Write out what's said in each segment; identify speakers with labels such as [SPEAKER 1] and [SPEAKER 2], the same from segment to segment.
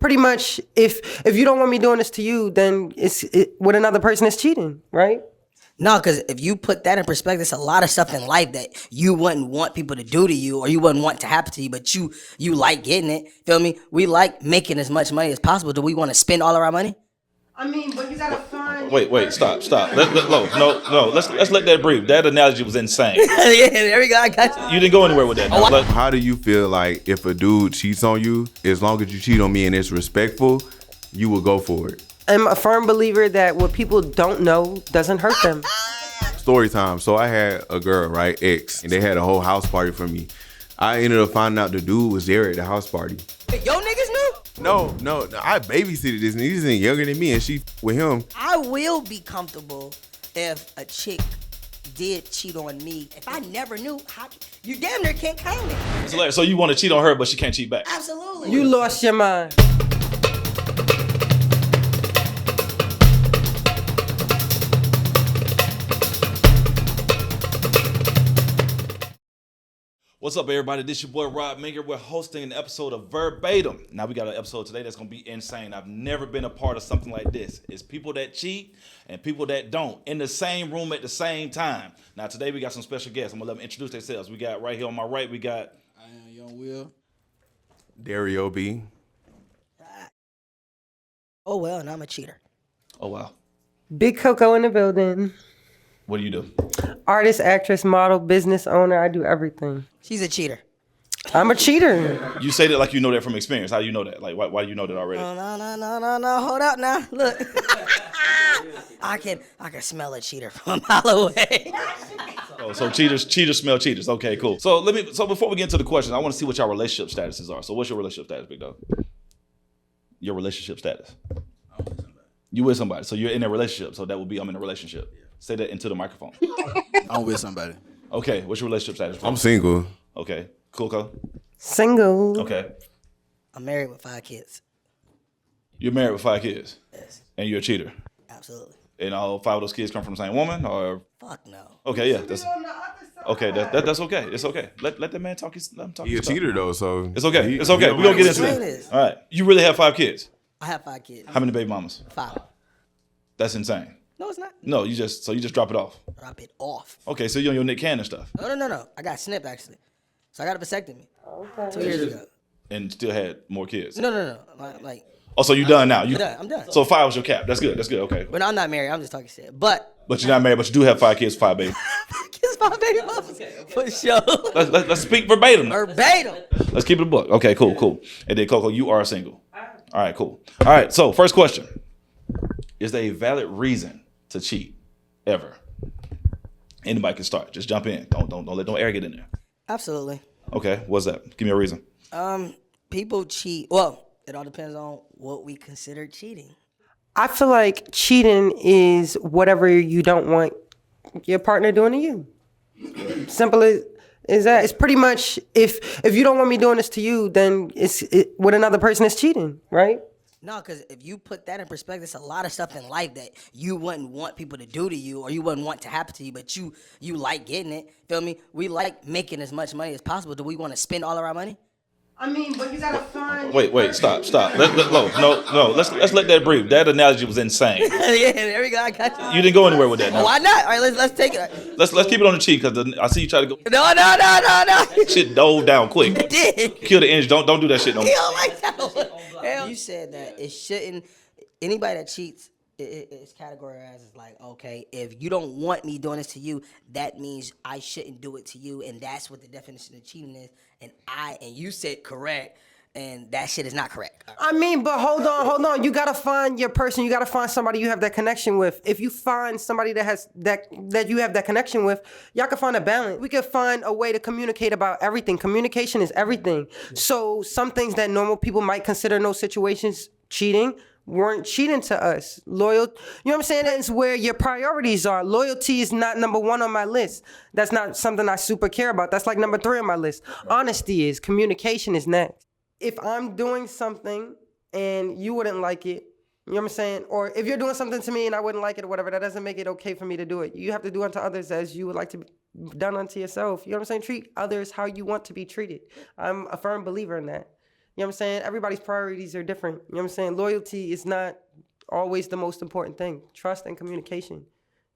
[SPEAKER 1] Pretty much, if you don't want me doing this to you, then with another person is cheating, right?
[SPEAKER 2] No, because if you put that in perspective, it's a lot of stuff in life that you wouldn't want people to do to you, or you wouldn't want to happen to you, but you like getting it. Feel me? We like making as much money as possible. Do we want to spend all of our money?
[SPEAKER 1] I mean, but you gotta find.
[SPEAKER 3] Wait, stop. No. Let's let that breathe. That analogy was insane.
[SPEAKER 2] Yeah, there we go. I got you.
[SPEAKER 3] You didn't go anywhere with that.
[SPEAKER 4] How do you feel like if a dude cheats on you, as long as you cheat on me and it's respectful, you will go for it?
[SPEAKER 1] I'm a firm believer that what people don't know doesn't hurt them.
[SPEAKER 4] Story time. So I had a girl, right, ex, and they had a whole house party for me. I ended up finding out the dude was there at the house party.
[SPEAKER 2] Yo niggas knew?
[SPEAKER 4] No, I babysitted this nigga. He's younger than me, and she with him.
[SPEAKER 2] I will be comfortable if a chick did cheat on me. If I never knew, you damn near can't count it.
[SPEAKER 3] So you want to cheat on her, but she can't cheat back?
[SPEAKER 2] Absolutely.
[SPEAKER 1] You lost your mind.
[SPEAKER 3] What's up, everybody? This your boy Rob Minger. We're hosting an episode of Verbatim. Now we got an episode today that's gonna be insane. I've never been a part of something like this. It's people that cheat and people that don't in the same room at the same time. Now today we got some special guests. I'm gonna let them introduce themselves. We got right here on my right, we got
[SPEAKER 5] I am Young Will.
[SPEAKER 4] Dario B.
[SPEAKER 2] Oh well, and I'm a cheater.
[SPEAKER 3] oh wow.
[SPEAKER 1] Big Coco in the building.
[SPEAKER 3] What do you do?
[SPEAKER 1] Artist, actress, model, business owner. I do everything.
[SPEAKER 2] She's a cheater.
[SPEAKER 1] I'm a cheater.
[SPEAKER 3] You say that like you know that from experience. How do you know that? Like why do you know that already?
[SPEAKER 2] No. Hold up now. Look. I can smell a cheater from a mile away.
[SPEAKER 3] Oh, so cheaters smell cheaters. Okay, cool. So before we get into the questions, I want to see what your relationship statuses are. So what's your relationship status, big dog? Your relationship status.
[SPEAKER 5] I'm with somebody.
[SPEAKER 3] You with somebody. So you're in a relationship. So that would be I'm in a relationship. Yeah. Say that into the microphone.
[SPEAKER 5] I'm with somebody.
[SPEAKER 3] Okay, what's your relationship status?
[SPEAKER 4] I'm single.
[SPEAKER 3] Okay, cool.
[SPEAKER 1] Single.
[SPEAKER 3] Okay.
[SPEAKER 2] I'm married with 5 kids.
[SPEAKER 3] You're married with 5 kids.
[SPEAKER 2] Yes,
[SPEAKER 3] And you're a cheater.
[SPEAKER 2] absolutely.
[SPEAKER 3] And all 5 of those kids come from the same woman, or
[SPEAKER 2] Fuck no.
[SPEAKER 3] okay, yeah, that's okay. That's okay. It's okay. Let that man talk his. Let him talk.
[SPEAKER 4] He a
[SPEAKER 3] his stuff.
[SPEAKER 4] cheater though, so
[SPEAKER 3] It's okay.
[SPEAKER 4] he-
[SPEAKER 3] It's okay.
[SPEAKER 4] he
[SPEAKER 3] We're gonna get into
[SPEAKER 2] Explain
[SPEAKER 3] that.
[SPEAKER 2] this.
[SPEAKER 3] All right. You really have 5 kids.
[SPEAKER 2] I have 5 kids.
[SPEAKER 3] How many baby mamas?
[SPEAKER 2] 5.
[SPEAKER 3] That's insane.
[SPEAKER 2] No, it's not.
[SPEAKER 3] No, you just drop it off.
[SPEAKER 2] Drop it off.
[SPEAKER 3] Okay, so you on your Nick Cannon stuff,
[SPEAKER 2] No. I got snipped actually. So I got a vasectomy 2 years ago.
[SPEAKER 3] and still had more kids.
[SPEAKER 2] No. Like
[SPEAKER 3] Oh, so you done now?
[SPEAKER 2] I'm done.
[SPEAKER 3] So 5 was your cap. That's good. Okay.
[SPEAKER 2] But I'm not married. I'm just talking shit. But
[SPEAKER 3] But you're not married. But you do have 5 kids, 5 babies.
[SPEAKER 2] kiss my baby mamas for sure.
[SPEAKER 3] Let's speak verbatim.
[SPEAKER 2] Verbatim.
[SPEAKER 3] Let's keep it a book. Okay, cool. And then Coco, you are single. All right, cool. All right, so first question. Is there a valid reason to cheat ever? Anybody can start. Just jump in. Don't let no air get in there.
[SPEAKER 2] Absolutely.
[SPEAKER 3] Okay, what's that? Give me a reason.
[SPEAKER 2] People cheat. Well, it all depends on what we consider cheating.
[SPEAKER 1] I feel like cheating is whatever you don't want your partner doing to you. Simple as that. It's pretty much if you don't want me doing this to you, then with another person is cheating, right?
[SPEAKER 2] No, because if you put that in perspective, it's a lot of stuff in life that you wouldn't want people to do to you, or you wouldn't want to happen to you, but you like getting it. Feel me? We like making as much money as possible. Do we want to spend all of our money?
[SPEAKER 1] I mean, but you gotta find.
[SPEAKER 3] Wait, stop. No. Let's let that breathe. That analogy was insane.
[SPEAKER 2] Yeah, there we go. I got you.
[SPEAKER 3] You didn't go anywhere with that.
[SPEAKER 2] Oh,
[SPEAKER 3] No.
[SPEAKER 2] why not? All right, let's take it.
[SPEAKER 3] Let's keep it on the cheek because I see you try to go.
[SPEAKER 2] No.
[SPEAKER 3] Shit dove down quick.
[SPEAKER 2] Did.
[SPEAKER 3] Kill the engine. Don't do that shit no more.
[SPEAKER 2] You don't like that one. Hell, you said that it shouldn't. Anybody that cheats, it's categorized as like, okay, if you don't want me doing this to you, that means I shouldn't do it to you, and that's what the definition of cheating is. And you said correct, and that shit is not correct.
[SPEAKER 1] I mean, but hold on. You gotta find your person. You gotta find somebody you have that connection with. If you find somebody that has that you have that connection with, y'all can find a balance. We could find a way to communicate about everything. Communication is everything. So some things that normal people might consider in those situations cheating weren't cheating to us. Loyal, you know what I'm saying? That's where your priorities are. Loyalty is not number 1 on my list. That's not something I super care about. That's like number 3 on my list. Honesty is. Communication is next. If I'm doing something and you wouldn't like it, you know what I'm saying? Or if you're doing something to me and I wouldn't like it or whatever, that doesn't make it okay for me to do it. You have to do unto others as you would like to be done unto yourself. You know what I'm saying? Treat others how you want to be treated. I'm a firm believer in that. You know what I'm saying? Everybody's priorities are different. You know what I'm saying? Loyalty is not always the most important thing. Trust and communication. You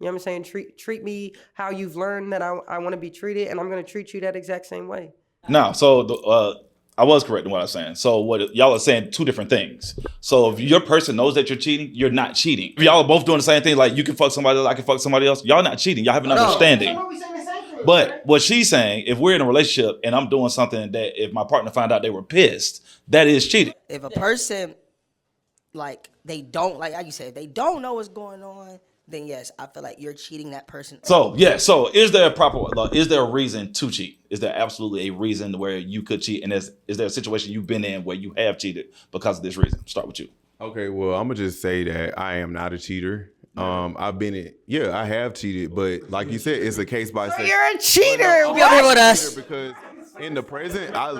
[SPEAKER 1] know what I'm saying? Treat me how you've learned that I want to be treated, and I'm going to treat you that exact same way.
[SPEAKER 3] Now, so I was correct in what I was saying. So what y'all are saying two different things. So if your person knows that you're cheating, you're not cheating. If y'all are both doing the same thing, like you can fuck somebody else, I can fuck somebody else, y'all not cheating. Y'all have an understanding. But what she's saying, if we're in a relationship and I'm doing something that if my partner found out they were pissed, that is cheating.
[SPEAKER 2] If a person, like, they don't, like you said, if they don't know what's going on, then yes, I feel like you're cheating that person.
[SPEAKER 3] So yeah, so is there a reason to cheat? Is there absolutely a reason where you could cheat? And is there a situation you've been in where you have cheated because of this reason? Start with you.
[SPEAKER 4] Okay, well, I'm gonna just say that I am not a cheater. I've been I have cheated, but like you said, it's a case by case.
[SPEAKER 1] You're a cheater.
[SPEAKER 2] Be over here with us.
[SPEAKER 4] Because in the present, I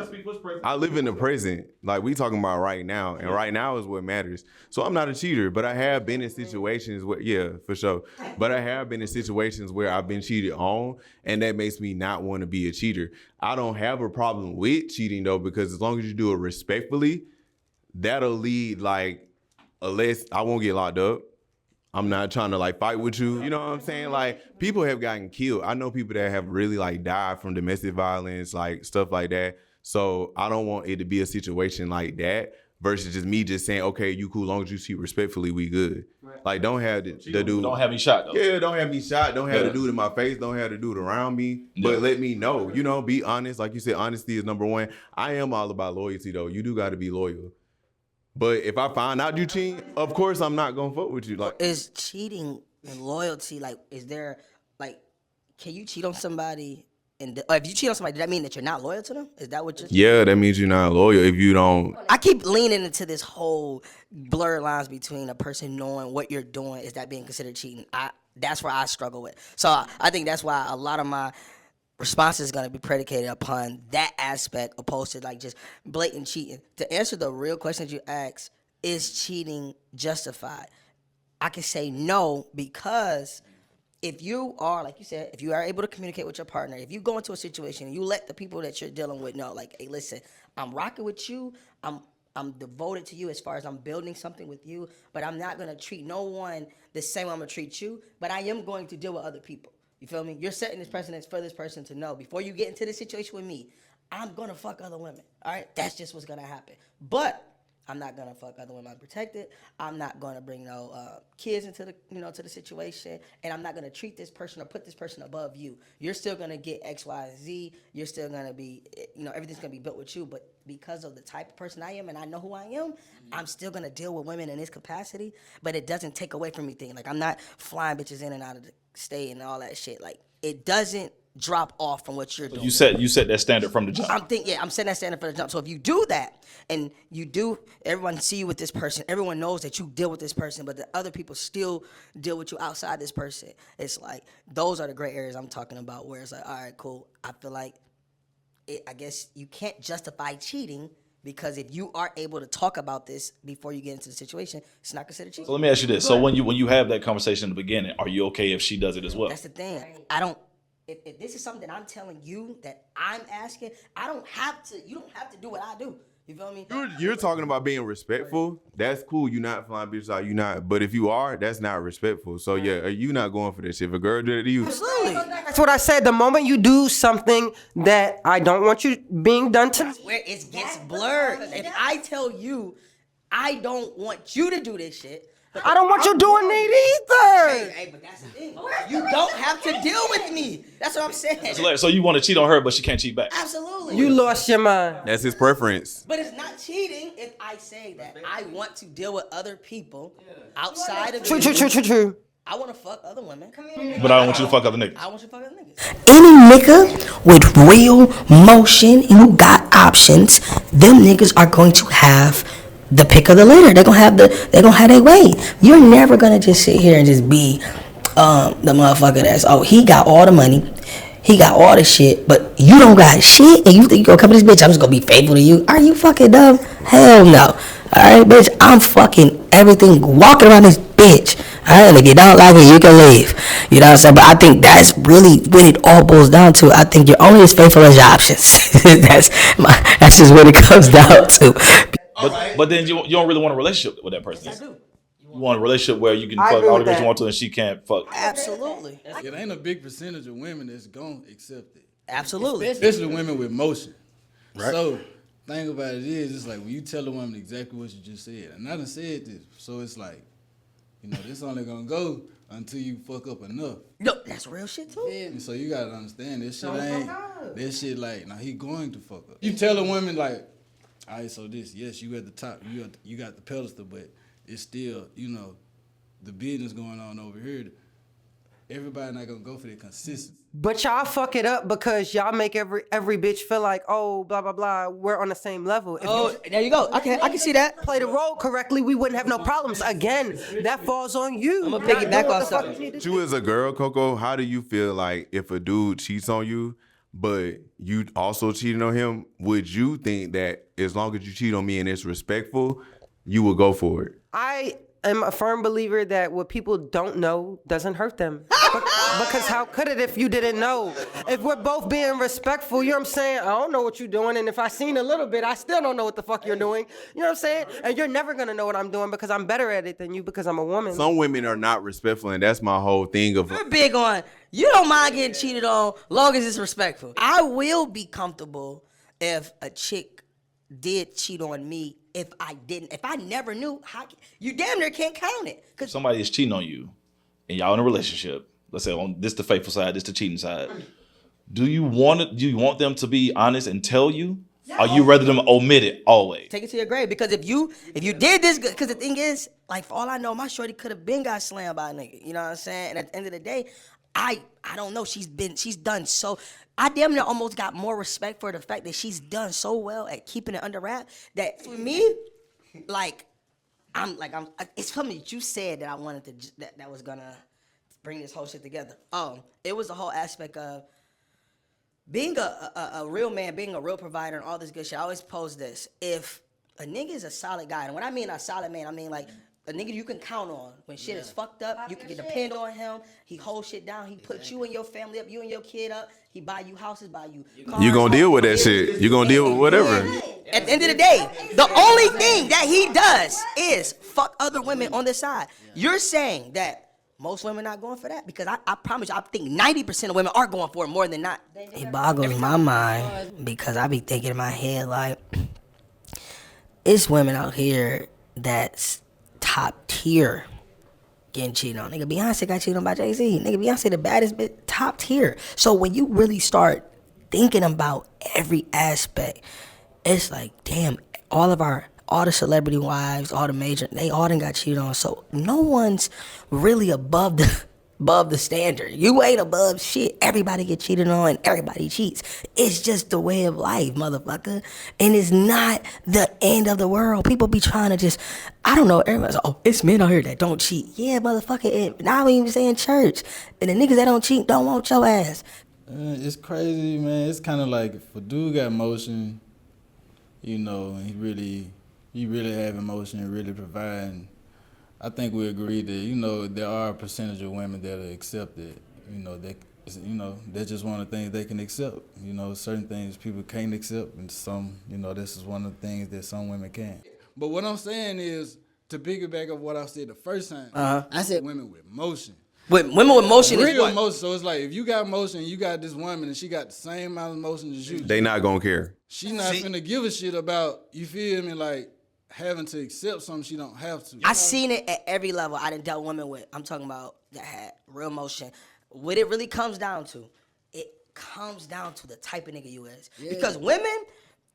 [SPEAKER 4] live in the present. Like we talking about right now, and right now is what matters. So I'm not a cheater, but I have been in situations where, for sure. But I have been in situations where I've been cheated on, and that makes me not want to be a cheater. I don't have a problem with cheating though, because as long as you do it respectfully, that'll lead unless I won't get locked up. I'm not trying to like fight with you. You know what I'm saying? Like people have gotten killed. I know people that have really like died from domestic violence, like stuff like that. So I don't want it to be a situation like that versus just me just saying, okay, you cool. As long as you cheat respectfully, we good. Right. Like don't have the dude.
[SPEAKER 3] Don't have me shot though.
[SPEAKER 4] Yeah, don't have me shot. Don't have the dude in my face. Don't have the dude around me. But let me know. You know, be honest. Like you said, honesty is number one. I am all about loyalty though. You do got to be loyal. But if I find out you cheat, of course I'm not gonna fuck with you. Like,
[SPEAKER 2] is cheating and loyalty is there can you cheat on somebody or if you cheat on somebody, does that mean that you're not loyal to them? Is that what you're?
[SPEAKER 4] Yeah, that means you're not loyal if you don't.
[SPEAKER 2] I keep leaning into this whole blurred lines between a person knowing what you're doing. Is that being considered cheating? That's where I struggle with. So I think that's why a lot of my response is going to be predicated upon that aspect opposed to like just blatant cheating. To answer the real questions you ask, is cheating justified? I can say no, because if you are, like you said, if you are able to communicate with your partner, if you go into a situation and you let the people that you're dealing with know, like, hey, listen, I'm rocking with you, I'm devoted to you as far as I'm building something with you, but I'm not going to treat no one the same way I'm going to treat you, but I am going to deal with other people. You feel me? You're setting this precedence for this person to know before you get into this situation with me, I'm gonna fuck other women. All right, that's just what's gonna happen. But I'm not gonna fuck other women unprotected. I'm not gonna bring no kids into the to the situation, and I'm not gonna treat this person or put this person above you. You're still gonna get X, Y, and Z. You're still gonna be, everything's gonna be built with you. But because of the type of person I am, and I know who I am, I'm still gonna deal with women in this capacity. But it doesn't take away from me thinking like I'm not flying bitches in and out of the state and all that shit. Like it doesn't drop off from what you're doing.
[SPEAKER 3] You set that standard from the jump.
[SPEAKER 2] I'm setting that standard from the jump. So if you do that and everyone see you with this person, everyone knows that you deal with this person, but the other people still deal with you outside this person. It's like those are the gray areas I'm talking about where it's like, all right, cool. I feel like I guess you can't justify cheating because if you are able to talk about this before you get into the situation, it's not considered cheating.
[SPEAKER 3] So let me ask you this. So when you have that conversation in the beginning, are you okay if she does it as well?
[SPEAKER 2] That's the thing. I don't. If this is something that I'm telling you that I'm asking, you don't have to do what I do. You feel me?
[SPEAKER 4] You're talking about being respectful. That's cool. You're not flying bitches out. You not. But if you are, that's not respectful. So yeah, you not going for this shit. If a girl did it to you,
[SPEAKER 2] absolutely.
[SPEAKER 1] That's what I said. The moment you do something that I don't want you being done to me,
[SPEAKER 2] where it gets blurred. If I tell you, I don't want you to do this shit.
[SPEAKER 1] I don't want you doing it either.
[SPEAKER 2] Hey, but that's the thing. You don't have to deal with me. That's what I'm saying.
[SPEAKER 3] So you want to cheat on her, but she can't cheat back.
[SPEAKER 2] Absolutely.
[SPEAKER 1] You lost your mind.
[SPEAKER 4] That's his preference.
[SPEAKER 2] But it's not cheating if I say that I want to deal with other people outside of you.
[SPEAKER 1] True.
[SPEAKER 2] I want to fuck other women.
[SPEAKER 3] But I don't want you to fuck other niggas.
[SPEAKER 2] I want you to fuck other niggas. Any nigga with real motion and who got options, them niggas are going to have the pick of the litter. They're gonna have their way. You're never gonna just sit here and just be the motherfucker that's he got all the money, he got all the shit, but you don't got shit, and you think you gonna come to this bitch, I'm just gonna be faithful to you. Are you fucking dumb? Hell no. Alright, bitch, I'm fucking everything walking around this bitch. Alright, if you don't like it, you can leave. You know what I'm saying? But I think that's really what it all boils down to. I think you're only as faithful as your options. That's just what it comes down to.
[SPEAKER 3] But then you don't really want a relationship with that person.
[SPEAKER 2] I do.
[SPEAKER 3] You want a relationship where you can
[SPEAKER 1] I
[SPEAKER 3] fuck
[SPEAKER 1] agree
[SPEAKER 3] all the
[SPEAKER 1] with
[SPEAKER 3] girls you
[SPEAKER 1] that.
[SPEAKER 3] want to and she can't fuck.
[SPEAKER 2] Absolutely.
[SPEAKER 5] It ain't a big percentage of women that's gonna accept it.
[SPEAKER 2] Absolutely.
[SPEAKER 5] Especially women with motion. Right. So, thing about it is, it's like when you tell a woman exactly what you just said, and I done said this, so it's like, you know, this only gonna go until you fuck up enough.
[SPEAKER 2] No, that's real shit too.
[SPEAKER 5] And so you gotta understand this shit ain't, this shit like, now he going to fuck up. You tell a woman like, all right, so this, yes, you at the top, you got the pedestal, but it's still, you know, the business going on over here. Everybody not gonna go for the consistency.
[SPEAKER 1] But y'all fuck it up because y'all make every bitch feel like, oh, blah blah blah, we're on the same level. If you
[SPEAKER 2] There you go. I can see that.
[SPEAKER 1] play the role correctly, we wouldn't have no problems. Again, that falls on you.
[SPEAKER 2] I'm gonna piggyback off something.
[SPEAKER 4] You as a girl, Coco, how do you feel like if a dude cheats on you, but you also cheating on him? Would you think that as long as you cheat on me and it's respectful, you will go for it?
[SPEAKER 1] I am a firm believer that what people don't know doesn't hurt them. Because how could it if you didn't know? If we're both being respectful, you know what I'm saying? I don't know what you're doing, and if I seen a little bit, I still don't know what the fuck you're doing. You know what I'm saying? And you're never gonna know what I'm doing because I'm better at it than you because I'm a woman.
[SPEAKER 4] Some women are not respectful, and that's my whole thing of.
[SPEAKER 2] We're big on, you don't mind getting cheated on long as it's respectful. I will be comfortable if a chick did cheat on me. If I never knew, you damn near can't count it.
[SPEAKER 3] If somebody is cheating on you and y'all in a relationship, let's say on this the faithful side, this the cheating side, do you want them to be honest and tell you? Or you rather them omit it always?
[SPEAKER 2] Take it to your grave, because if you did this, because the thing is, like, for all I know, my shorty could have been got slammed by a nigga. You know what I'm saying? And at the end of the day, I don't know. She's done so. I damn near almost got more respect for the fact that she's done so well at keeping it under wrap that for me, it's something that you said that I wanted to that was gonna bring this whole shit together. It was the whole aspect of being a real man, being a real provider, and all this good shit. I always pose this: if a nigga is a solid guy, and when I mean a solid man, I mean like a nigga you can count on. When shit is fucked up, you can depend on him. He holds shit down. He puts you and your family up, you and your kid up. He buy you houses, buy you cars.
[SPEAKER 4] You gonna deal with that shit. You gonna deal with whatever.
[SPEAKER 2] At the end of the day, the only thing that he does is fuck other women on the side. You're saying that most women not going for that? Because I promise you, I think 90% of women are going for it more than not. It boggles my mind because I be thinking in my head like, it's women out here that's top tier getting cheated on. Nigga, Beyonce got cheated on by Jay-Z. Nigga, Beyonce the baddest bitch, top tier. So when you really start thinking about every aspect, it's like, damn, all the celebrity wives, all the major, they all done got cheated on. So no one's really above the standard. You ain't above shit. Everybody get cheated on and everybody cheats. It's just the way of life, motherfucker. And it's not the end of the world. People be trying to just, I don't know, everybody's like, oh, it's men out here that don't cheat. Yeah, motherfucker, now we even saying church. And the niggas that don't cheat don't want your ass.
[SPEAKER 5] It's crazy, man. It's kind of like if a dude got motion, you know, he really have emotion and really providing. I think we agree that, you know, there are a percentage of women that accept it. That's just one of the things they can accept. You know, certain things people can't accept, and some, you know, this is one of the things that some women can. But what I'm saying is, to piggyback off what I said the first time, I said women with motion.
[SPEAKER 2] Women with motion is
[SPEAKER 5] real
[SPEAKER 2] what?
[SPEAKER 5] motion. So it's like if you got motion, you got this woman, and she got the same amount of motion as you.
[SPEAKER 4] They not gonna care.
[SPEAKER 5] She not finna give a shit about, you feel me, like having to accept something she don't have to.
[SPEAKER 2] I seen it at every level. I done dealt women with, I'm talking about, that had real motion. What it really comes down to, it comes down to the type of nigga you is. Yeah. Because women,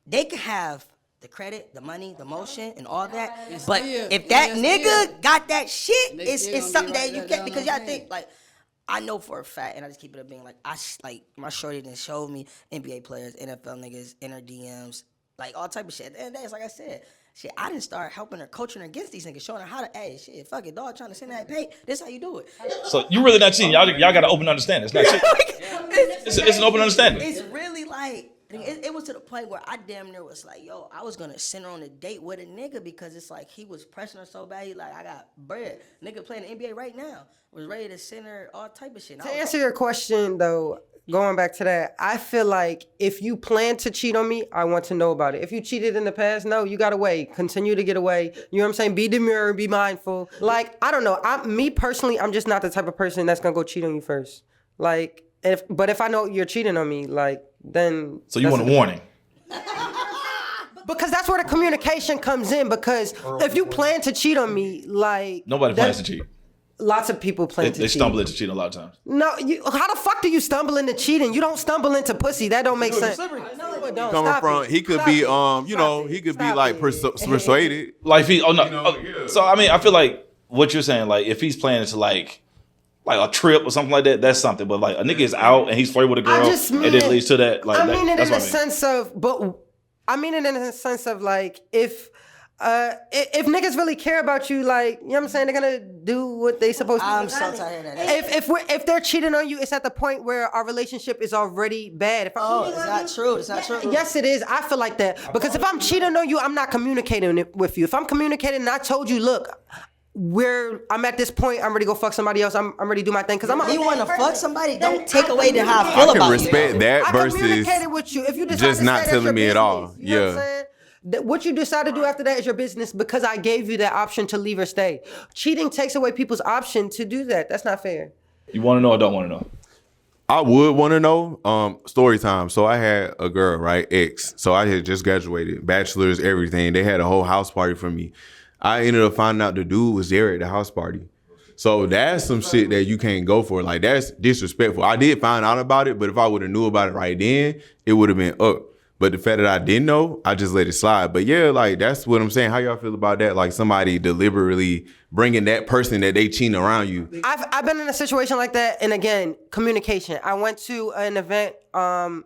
[SPEAKER 2] they can have the credit, the money, the motion, and all that. But if that nigga got that shit, it's something that you get, because y'all think, like, I know for a fact, and I just keep it up being like, my shorty done showed me NBA players, NFL niggas, in her DMs, like all type of shit. At the end of the day, it's like I said, Shit, I didn't start helping her, coaching her against these niggas, showing her how to, hey, shit, fuck it, dog, trying to send that pay. This how you do it.
[SPEAKER 3] So you really not cheating. Y'all got to open understanding. It's not cheating. It's an open understanding.
[SPEAKER 2] It's really like, it was to the point where I damn near was like, yo, I was gonna send her on a date with a nigga because it's like he was pressing her so bad. He like, I got bread. Nigga playing the NBA right now. Was ready to send her all type of shit.
[SPEAKER 1] To answer your question though, going back to that, I feel like if you plan to cheat on me, I want to know about it. If you cheated in the past, no, you got away. Continue to get away. You know what I'm saying? Be demure, be mindful. Like, I don't know. Me personally, I'm just not the type of person that's gonna go cheat on you first. Like, but if I know you're cheating on me, like, then.
[SPEAKER 3] So you want a warning?
[SPEAKER 1] Because that's where the communication comes in. Because if you plan to cheat on me, like.
[SPEAKER 3] Nobody plans to cheat.
[SPEAKER 1] Lots of people plan to cheat.
[SPEAKER 3] They stumble into cheating a lot of times.
[SPEAKER 1] No, how the fuck do you stumble into cheating? You don't stumble into pussy. That don't make sense. No, it don't.
[SPEAKER 4] Coming
[SPEAKER 1] Stop
[SPEAKER 4] from,
[SPEAKER 1] it.
[SPEAKER 4] he could
[SPEAKER 1] Stop
[SPEAKER 4] be,
[SPEAKER 1] it.
[SPEAKER 4] you know, he could be like persuaded.
[SPEAKER 3] Like if he, oh no.
[SPEAKER 4] You know,
[SPEAKER 3] Oh,
[SPEAKER 4] yeah.
[SPEAKER 3] So I mean, I feel like what you're saying, like if he's planning to like a trip or something like that, that's something. But like a nigga is out and he's flirting with a girl, and it leads to that. Like
[SPEAKER 1] I mean it
[SPEAKER 3] that's
[SPEAKER 1] in
[SPEAKER 3] what
[SPEAKER 1] the sense of, but I mean it in the sense of like if niggas really care about you, like, you know what I'm saying, they're gonna do what they supposed to do.
[SPEAKER 2] I'm so tired of that.
[SPEAKER 1] If they're cheating on you, it's at the point where our relationship is already bad. If
[SPEAKER 2] Oh, it's not true. It's not true.
[SPEAKER 1] Yes, it is. I feel like that. Because if I'm cheating on you, I'm not communicating it with you. If I'm communicating and I told you, look, I'm at this point, I'm ready to go fuck somebody else. I'm ready to do my thing. Because
[SPEAKER 2] You want to fuck somebody? Don't take away how I feel
[SPEAKER 4] I can
[SPEAKER 2] about
[SPEAKER 4] respect
[SPEAKER 2] you.
[SPEAKER 4] that
[SPEAKER 1] I
[SPEAKER 4] versus
[SPEAKER 1] communicated with you. If you decide
[SPEAKER 4] just
[SPEAKER 1] to
[SPEAKER 4] not
[SPEAKER 1] stay, that's
[SPEAKER 4] telling
[SPEAKER 1] your
[SPEAKER 4] me at all.
[SPEAKER 1] business. You know what I'm
[SPEAKER 4] Yeah.
[SPEAKER 1] saying? What you decide to do after that is your business because I gave you that option to leave or stay. Cheating takes away people's option to do that. That's not fair.
[SPEAKER 3] You want to know or don't want to know?
[SPEAKER 4] I would want to know, story time. So I had a girl, right? Ex. So I had just graduated, bachelor's, everything. They had a whole house party for me. I ended up finding out the dude was there at the house party. So that's some shit that you can't go for. Like, that's disrespectful. I did find out about it, but if I would have knew about it right then, it would have been up. But the fact that I didn't know, I just let it slide. But yeah, like, that's what I'm saying. How y'all feel about that? Like, somebody deliberately bringing that person that they cheating around you.
[SPEAKER 1] I've been in a situation like that, and again, communication. I went to an event. My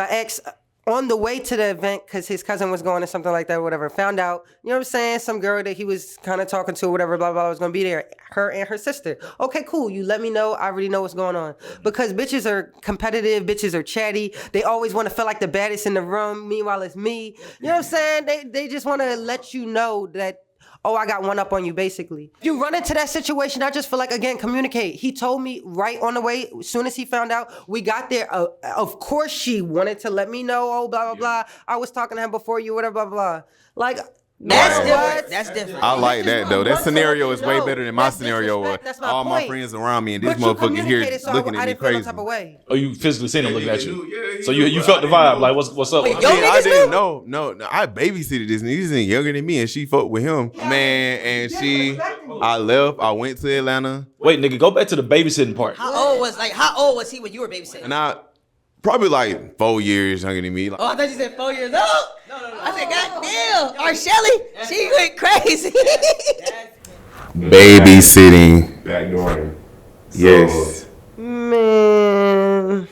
[SPEAKER 1] ex, on the way to the event, because his cousin was going or something like that, whatever, found out, you know what I'm saying, some girl that he was kind of talking to, whatever, blah, blah, was going to be there, her and her sister. Okay, cool. You let me know. I already know what's going on. Because bitches are competitive. Bitches are chatty. They always want to feel like the baddest in the room. Meanwhile, it's me. You know what I'm saying? They just want to let you know that, oh, I got one up on you, basically. If you run into that situation, I just feel like, again, communicate. He told me right on the way, as soon as he found out, we got there. Of course, she wanted to let me know, oh, blah, blah, blah. I was talking to him before you, whatever, blah, blah. Like,
[SPEAKER 2] That's
[SPEAKER 1] what?
[SPEAKER 2] different. That's different.
[SPEAKER 4] I like that, though. That
[SPEAKER 1] Want to
[SPEAKER 4] scenario
[SPEAKER 1] let
[SPEAKER 4] is
[SPEAKER 1] you
[SPEAKER 4] way
[SPEAKER 1] know.
[SPEAKER 4] better than my
[SPEAKER 1] That's
[SPEAKER 4] scenario where
[SPEAKER 1] disrespect. That's my
[SPEAKER 4] all my
[SPEAKER 1] point.
[SPEAKER 4] friends around me and this
[SPEAKER 1] But you
[SPEAKER 4] motherfucker here
[SPEAKER 1] communicated, so
[SPEAKER 4] looking
[SPEAKER 1] I
[SPEAKER 4] at me
[SPEAKER 1] didn't feel no
[SPEAKER 4] crazy.
[SPEAKER 1] type of way.
[SPEAKER 3] Or you physically seen him looking at you?
[SPEAKER 4] Yeah,
[SPEAKER 3] So you felt the vibe, like what's up?
[SPEAKER 2] Wait,
[SPEAKER 4] I
[SPEAKER 2] yo,
[SPEAKER 4] mean, I
[SPEAKER 2] niggas
[SPEAKER 4] didn't
[SPEAKER 2] know?
[SPEAKER 4] know. No, I babysitted this nigga. He's younger than me, and she fucked with him, man. And I left. I went to Atlanta,
[SPEAKER 3] Wait, nigga, go back to the babysitting part.
[SPEAKER 2] How old was he when you were babysitting?
[SPEAKER 4] and I probably like 4 years younger than me. Like,
[SPEAKER 2] Oh, I thought you said 4 years old. No. I said, God damn. Or Shelly, she went crazy.
[SPEAKER 4] babysitting, backdooring. Yes.
[SPEAKER 1] Man,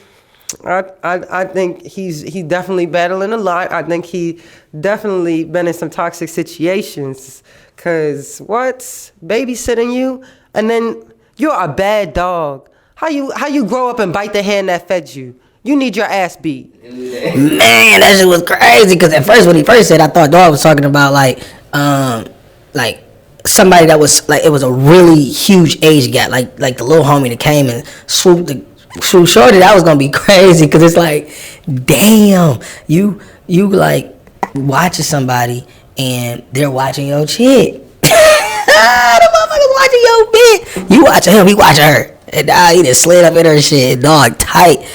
[SPEAKER 1] I think he definitely battling a lot. I think he definitely been in some toxic situations. Cause what? Babysitting you, and then you're a bad dog. How you grow up and bite the hand that fed you? You need your ass beat.
[SPEAKER 2] Man, that shit was crazy. Cause at first, when he first said, I thought dog was talking about like somebody that was like, it was a really huge age gap, like the little homie that came and swooped shorty. That was gonna be crazy. Cause it's like, damn, you like watching somebody and they're watching your chick. The motherfucker's watching your bitch. You watching him, he watching her. And now he just slid up in her shit, dog tight.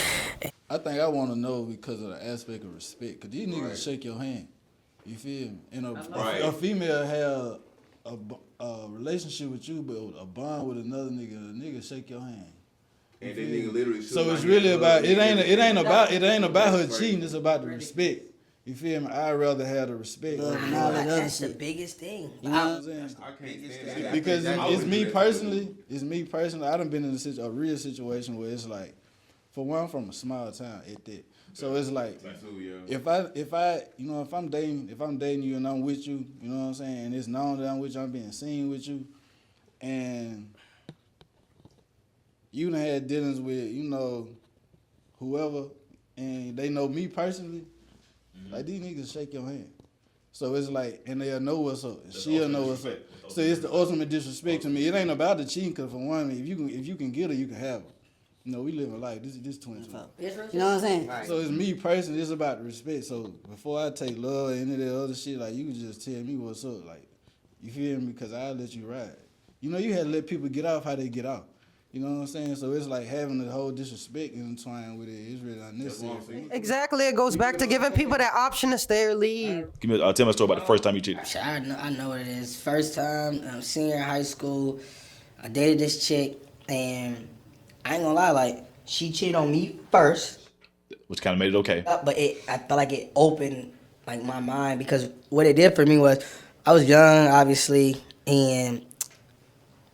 [SPEAKER 5] I think I want to know because of the aspect of respect. Because these niggas shake your hand. You feel me? And a female have a relationship with you, but a bond with another nigga, a nigga shake your hand.
[SPEAKER 4] And that nigga literally.
[SPEAKER 5] So it's really about it ain't about her cheating. It's about the respect. You feel me? I'd rather have the respect.
[SPEAKER 2] That's the biggest thing.
[SPEAKER 5] You know what I'm saying?
[SPEAKER 4] I can't stand that.
[SPEAKER 5] Because it's me personally. I done been in a real situation where it's like, for one, I'm from a small town at that. So it's like, if I'm dating you and I'm with you, you know what I'm saying, and it's known that I'm with you, I'm being seen with you, and you done had dealings with, whoever, and they know me personally, like these niggas shake your hand. So it's like, and they'll know what's up. She'll know what's up. So it's the ultimate disrespect to me. It ain't about the cheating, cause for one, if you can get her, you can have her. We live a life. This 22.
[SPEAKER 6] You know what I'm saying?
[SPEAKER 2] Right.
[SPEAKER 5] So it's me personally. It's about the respect. So before I take love and any of that other shit, like you can just tell me what's up. Like, you feel me? Cause I'll let you ride. You had to let people get off how they get off. You know what I'm saying? So it's like having the whole disrespect entwined with it. It's really unnecessary.
[SPEAKER 1] Exactly. It goes back to giving people that option to stay or leave.
[SPEAKER 3] Tell me a story about the first time you cheated.
[SPEAKER 2] Shit, I know what it is. First time, senior in high school, I dated this chick, and I ain't gonna lie, like, she cheated on me first.
[SPEAKER 3] Which kind of made it okay.
[SPEAKER 2] But I felt like it opened, like, my mind, because what it did for me was, I was young, obviously, and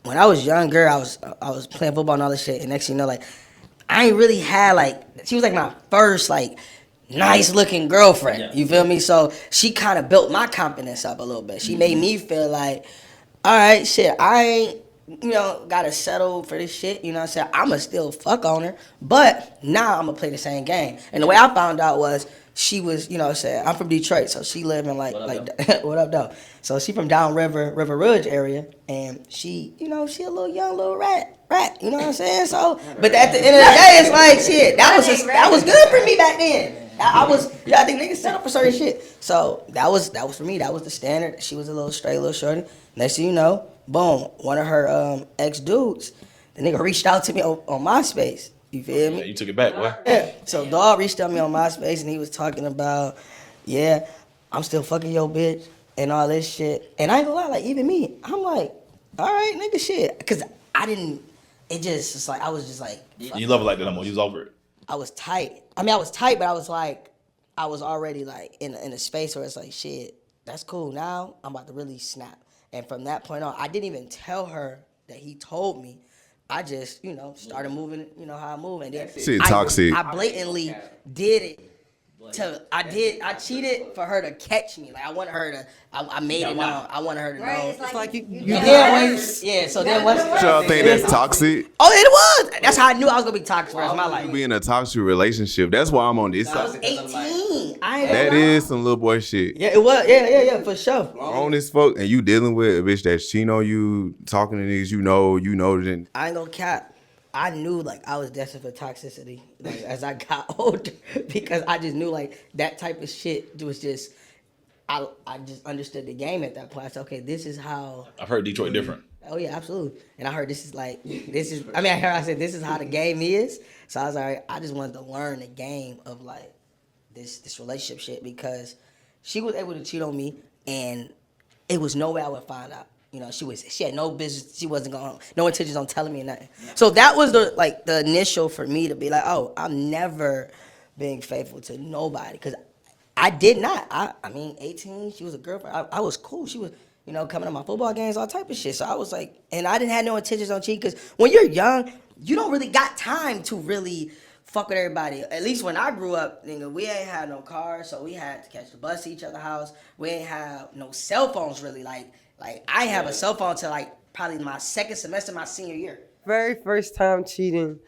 [SPEAKER 2] when I was younger, I was playing football and all this shit, and next thing you know, like, I ain't really had, like, she was, like, my first, like, nice-looking girlfriend, yeah. You feel me? So she kind of built my confidence up a little bit. She made me feel like, all right, shit, I ain't, gotta settle for this shit, you know what I'm saying? I'ma still fuck on her, but now I'ma play the same game. And the way I found out was, she was, you know what I'm saying, I'm from Detroit, so she live in what up, though? So she from down River Ridge area, and she, she a little young little rat, you know what I'm saying? So, but at the end of the day, it's like, shit, that was good for me back then. I think niggas set up for certain shit. So that was for me, that was the standard. She was a little straight, little shorty. Next thing you know, boom, one of her ex-dudes, the nigga reached out to me on MySpace. You feel me?
[SPEAKER 3] Yeah, you took it back, boy.
[SPEAKER 2] Yeah. So dog reached out to me on MySpace, and he was talking about, yeah, I'm still fucking your bitch and all this shit. And I ain't gonna lie, like, even me, I'm like, all right, nigga, shit. Because I was just like.
[SPEAKER 3] You love it like that no more. You was over it.
[SPEAKER 2] I was tight. I mean, I was tight, but I was like, I was already like in a space where it's like, shit, that's cool. Now I'm about to really snap. And from that point on, I didn't even tell her that he told me. I just, started moving, how I move. And then
[SPEAKER 4] shit toxic.
[SPEAKER 2] I blatantly did it. I cheated for her to catch me. Like, I wanted her to, I made it known. I wanted her to know.
[SPEAKER 1] It's like you
[SPEAKER 2] Yeah, so then once.
[SPEAKER 4] Y'all think that's toxic?
[SPEAKER 2] Oh, it was. That's how I knew I was going to be toxic for the rest of my life.
[SPEAKER 4] You be in a toxic relationship. That's why I'm on this
[SPEAKER 2] I was
[SPEAKER 4] side.
[SPEAKER 2] 18.
[SPEAKER 4] That is some little boy shit.
[SPEAKER 2] Yeah, it was. Yeah, for sure.
[SPEAKER 4] On this fuck, and you dealing with a bitch that's cheating on you, talking to niggas you know, then.
[SPEAKER 2] I ain't gonna cap. I knew, like, I was destined for toxicity, like, as I got older, because I just knew, like, that type of shit was just, I just understood the game at that point. I said, okay, this is how.
[SPEAKER 3] I've heard Detroit different.
[SPEAKER 2] Oh, yeah, absolutely. And I heard I said, this is how the game is. So I was like, I just wanted to learn the game of, like, this relationship shit, because she was able to cheat on me, and it was no way I would find out. She had no business. She wasn't no intentions on telling me nothing. So that was the initial for me to be like, oh, I'm never being faithful to nobody, because I did not. I mean, 18, she was a girlfriend. I was cool. She was, coming to my football games, all type of shit. So I was like, and I didn't have no intentions on cheating, because when you're young, you don't really got time to really fuck with everybody. At least when I grew up, nigga, we ain't had no cars, so we had to catch the bus to each other's house. We ain't have no cell phones really, Like I ain't have a cell phone till like probably my second semester, my senior year.
[SPEAKER 1] Very first time cheating.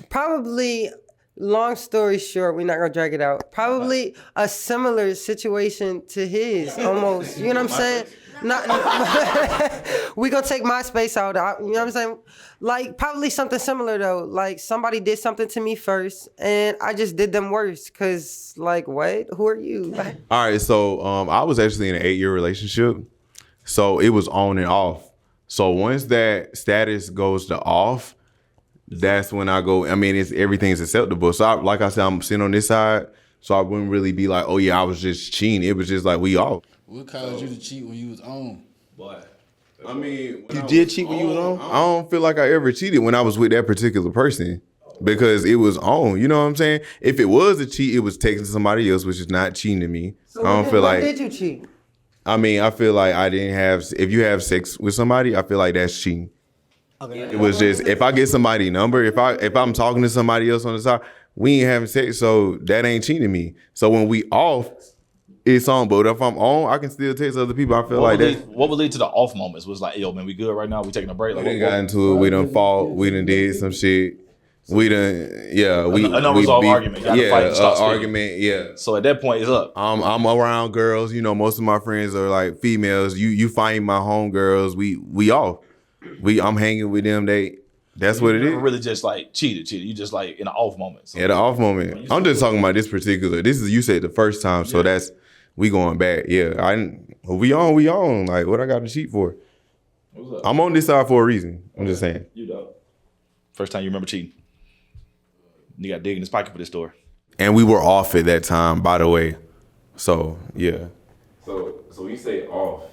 [SPEAKER 1] Probably, long story short, we're not gonna drag it out. Probably a similar situation to his, almost. You know what I'm saying? Not, we gonna take MySpace out. You know what I'm saying? Like, probably something similar though. Like, somebody did something to me first, and I just did them worse. Cause like, what? Who are you?
[SPEAKER 4] All right, so I was actually in an 8-year relationship. So it was on and off. So once that status goes to off, that's when I go, everything's acceptable. So like I said, I'm sitting on this side, so I wouldn't really be like, oh yeah, I was just cheating. It was just like, we off.
[SPEAKER 5] What caused you to cheat when you was on?
[SPEAKER 4] Boy.
[SPEAKER 5] You did cheat when you was on?
[SPEAKER 4] I don't feel like I ever cheated when I was with that particular person, because it was on. You know what I'm saying? If it was a cheat, it was texting somebody else, which is not cheating to me.
[SPEAKER 1] So when did you cheat?
[SPEAKER 4] I feel like I didn't have. If you have sex with somebody, I feel like that's cheating. Okay. It was just, if I get somebody's number, if I'm talking to somebody else on the side, we ain't having sex, so that ain't cheating me. So when we off, it's on. But if I'm on, I can still text other people. I feel
[SPEAKER 3] What would lead to the off moments? Was like, yo, man, we good right now? We taking a break? Like,
[SPEAKER 4] we done got into it. We done fought. We done did some shit. We done, yeah. We
[SPEAKER 3] an unresolved argument. Got to fight and stop speaking.
[SPEAKER 4] Argument. Yeah.
[SPEAKER 3] So at that point, it's up.
[SPEAKER 4] I'm around girls. You know, most of my friends are like females. You find my homegirls. We off. I'm hanging with them. That's what it is.
[SPEAKER 3] Really just like cheated. You just like in an off moment. So.
[SPEAKER 4] Yeah, the off moment. I'm just talking about this particular. This is, you said the first time, so that's, we going back. Yeah, we on. Like, what I got to cheat for? I'm on this side for a reason. I'm just saying.
[SPEAKER 3] You know. First time you remember cheating. You got dig in his pocket for this story.
[SPEAKER 4] And we were off at that time, by the way. So, yeah.
[SPEAKER 6] So when you say off,